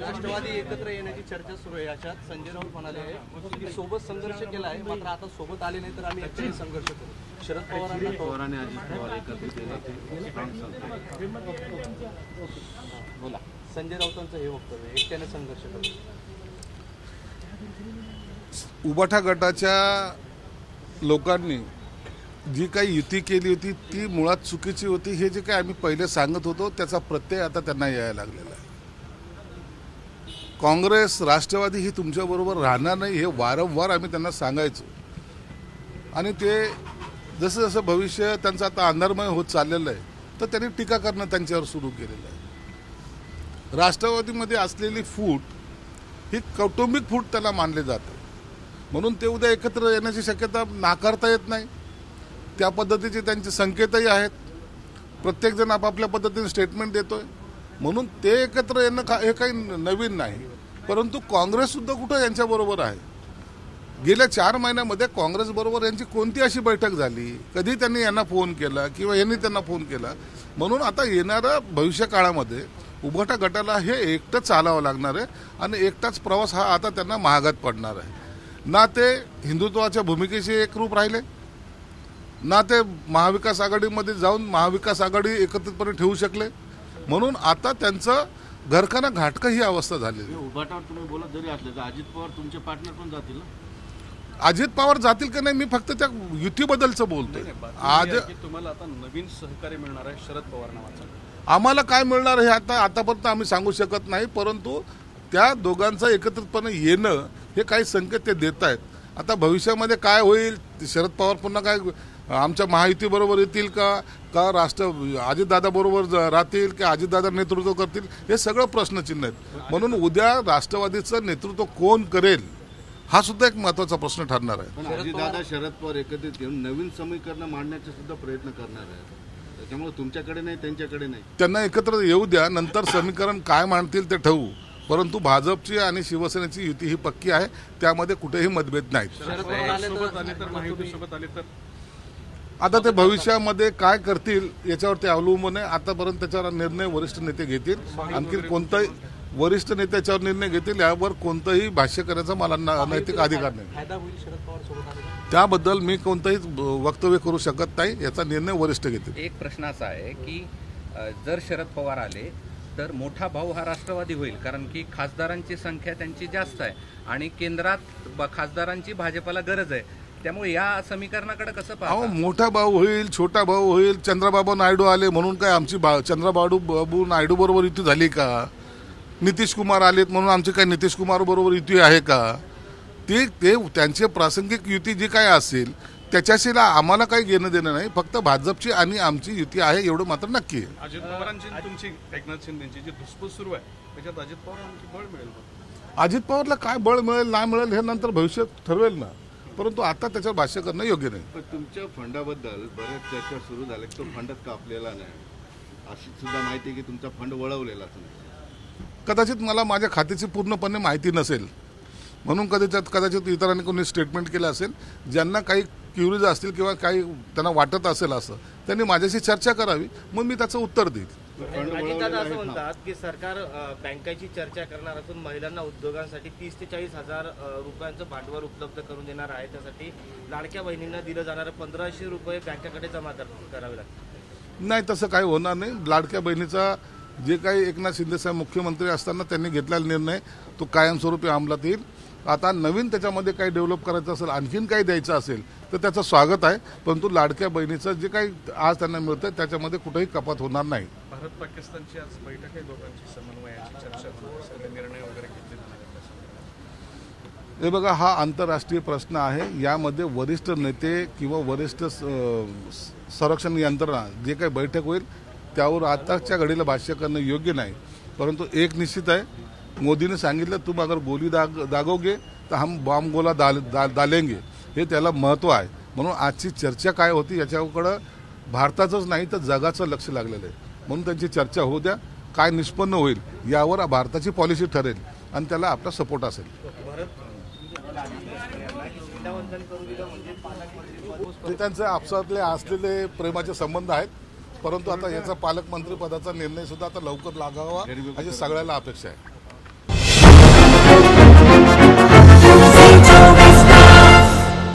राष्ट्रवादी एकत्र येण्याची चर्चा सुरू आहे. अशात संजय राऊत म्हणाले की सोबत संघर्ष केला आहे, मात्र आता सोबत आले नाही तर आम्ही एकट्याने संघर्ष करू. शरद पवारांना अजित पवार एकत्रित येण्याचे बोला. संजय राऊतांचं हे वक्तव्य, एकट्याने संघर्ष करू. उबाठा गटाच्या लोकांनी जी काही युती केली होती ती मुळात चुकीची होती. हे जे काही आम्ही पहिले सांगत होतो त्याचा प्रत्यय आता त्यांना यायला लागलेला आहे. काँग्रेस राष्ट्रवादी ही तुमच्याबरोबर राहणार नाही हे वारंवार आम्ही त्यांना सांगायचो. आणि ते जसं जसं भविष्य त्यांचं आता अंधारमय होत चाललेलं आहे तर त्यांनी टीका करणं त्यांच्यावर सुरू केलेलं आहे. राष्ट्रवादीमध्ये असलेली फूट ही कौटुंबिक फूट त्याला मानले जाते, म्हणून ते उद्या एकत्र येण्याची शक्यता नाकारता येत नाही. त्या पद्धतीचे त्यांचे संकेतही आहेत. प्रत्येकजण आपापल्या पद्धतीने स्टेटमेंट देतोय, म्हणून ते एकत्र येणं हे काही नवीन नाही. परंतु काँग्रेससुद्धा कुठं यांच्याबरोबर आहे. गेल्या 4 महिन्यामध्ये काँग्रेसबरोबर यांची कोणती अशी बैठक झाली, कधी त्यांनी यांना फोन केला किंवा यांनी त्यांना फोन केला. म्हणून आता येणाऱ्या भविष्य काळामध्ये उबाठा गटाला हे एकटं चालावं लागणार आहे आणि एकटाच प्रवास हा आता त्यांना महागात पडणार आहे. ना ते हिंदुत्वाच्या भूमिकेशी एकरूप राहिले, ना ते महाविकास आघाडीमध्ये जाऊन महाविकास आघाडी एकत्रितपणे ठेवू शकले. म्हणून आता त्यांचं घरखाना घाटकं ही अवस्था झाली. उबाटावर तुम्ही बोलत जरी असले तर अजित पवार तुमचे पार्टनर पण जातील. अजित पवार जातील की नाही मी फक्त त्या युतीबद्दलचं बोलतोय. आज तुम्हाला आता नवीन सहकारी मिळणार आहे शरद पवार नावाचा. आम्हाला काय मिळणार हे आतापर्यंत आम्ही सांगू शकत नाही, परंतु त्या दोघांचं एकत्रितपणे येणं हे काही संकेत ते देत आहेत. आता भविष्यामध्ये काय होईल, शरद पवार पुन्हा काय आमच्या महायुतीबरोबर येतील का अजितदादा बरोबर राहतील की अजितदादा नेतृत्व करतील, हे सगळं प्रश्नचिन्ह आहेत. म्हणून उद्या राष्ट्रवादीचं नेतृत्व कोण करेल हा सुद्धा एक महत्वाचा प्रश्न ठरणार आहे. अजितदादा शरद पवार एकत्रित येऊन नवीन समीकरण मांडण्याचे सुद्धा प्रयत्न करणार आहे. त्याच्यामुळे तुमच्याकडे नाही त्यांच्याकडे नाही, त्यांना एकत्र येऊ द्या, नंतर समीकरण काय मांडतील ते ठरवू. परंतु भाजपची आणि शिवसेनेची युती ही पक्की आहे, त्यामध्ये कुठेही मतभेद नाहीत. आता ते भविष्यामध्ये काय करतील याच्यावर ते अवलंबून आहे. आतापर्यंत त्याच्यावर निर्णय वरिष्ठ नेते घेतील. आणखी कोणताही वरिष्ठ नेते याच्यावर निर्णय घेतील, यावर कोणतंही भाष्य करायचा मला नैतिक अधिकार नाही. त्याबद्दल मी कोणतंही वक्तव्य करू शकत नाही. याचा निर्णय वरिष्ठ घेतील. एक प्रश्न असा आहे की जर शरद पवार आले तर मोठा भाऊ हा राष्ट्रवादी होईल, कारण की खासदारांची संख्या त्यांची जास्त आहे आणि केंद्रात खासदारांची भाजपला गरज आहे. त्यामुळे या समीकरणाकडे कसं पाहता? मोठा भाऊ होईल, छोटा भाऊ होईल. चंद्रबाबू नायडू आले म्हणून काय आमची चंद्रबाबू नायडू बरोबर युती झाली का? नितीश कुमार आलेत म्हणून आमची काय नितीश कुमार बरोबर युती आहे का? ते त्यांचे प्रासंगिक युती जी काय असेल त्याच्याशी आम्हाला काही घेणं देणं नाही. फक्त भाजपची आणि आमची युती आहे एवढं मात्र नक्की आहे. अजित पवारांची तुमची एकनाथ शिंदेची जी धुसफूस सुरू आहे त्याच्यात अजित पवारांची बळ मिळेल. अजित पवारला काय बळ मिळेल नाही मिळेल हे नंतर भविष्यात ठरवेल ना, परंतु आता त्याच्यावर भाष्य करणं योग्य नाही. पण तुमच्या फंडाबद्दल बऱ्याच चर्चा सुरू झाल्या की तो फंडच कापलेला नाही, अशी सुद्धा माहिती आहे की तुमचा फंड वळवलेलाच नाही. कदाचित मला माझ्या खात्याची पूर्णपणे माहिती नसेल, म्हणून कदाचित इतरांनी कोणी स्टेटमेंट केलं असेल. ज्यांना काही क्युरिज असतील किंवा काही त्यांना वाटत असेल असं, त्यांनी माझ्याशी चर्चा करावी, मग मी त्याचं उत्तर देईल. अजितदादा असं म्हणतात की सरकार बँकेची चर्चा करणार असून महिलांना उद्योगांसाठी 30 ते 40 हजार रुपयांचं भांडवल उपलब्ध करून देणार आहे. त्यासाठी लाडक्या बहिणींना दिलं जाणारं 1500 रुपये बँकेकडे जमा करावे लागतील. नाही, तसं काही होणार नाही. लाडक्या बहिणीचा जे काही एकनाथ शिंदे साहेब मुख्यमंत्री असताना त्यांनी घेतलेला निर्णय तो कायमस्वरूपी अंमलात येईल. आता नवीन त्याच्यामध्ये काही डेव्हलप करायचं असेल, आणखीन काही द्यायचं असेल तर त्याचं स्वागत आहे. परंतु लाडक्या बहिणीचं जे काही आज त्यांना मिळतं त्याच्यामध्ये कुठेही कपात होणार नाही. भारत पाकिस्तानची आज बैठक आहे, दोघांची समन्वयाची चर्चा होणार, निर्णय वगैरे घेतले. हे बघा, हा आंतरराष्ट्रीय प्रश्न आहे. यामध्ये वरिष्ठ नेते किंवा वरिष्ठ संरक्षण यंत्रणा जे काही बैठक होईल त्यावर आताच्या घडीला भाष्य करणं योग्य नाही. परंतु एक निश्चित आहे, मोदीने सांगितलं तुम अगर गोली दागोगे तर हम बॉम्ब गोला डालेंगे, हे त्याला महत्त्व आहे. म्हणून आजची चर्चा काय होती याच्याकडं भारताचंच नाही तर जगाचं लक्ष लागलेलं आहे. म्हणून त्यांची चर्चा होऊ द्या. काय निष्पन्न होईल यावर भारताची पॉलिसी ठरेल आणि त्याला आपला सपोर्ट असेल. ते त्यांचे आपसातले असलेले प्रेमाचे संबंध आहेत. परंतु आता याचा पालकमंत्री पदाचा निर्णय सुद्धा आता लवकर लागावा अशी सगळ्याला अपेक्षा आहे.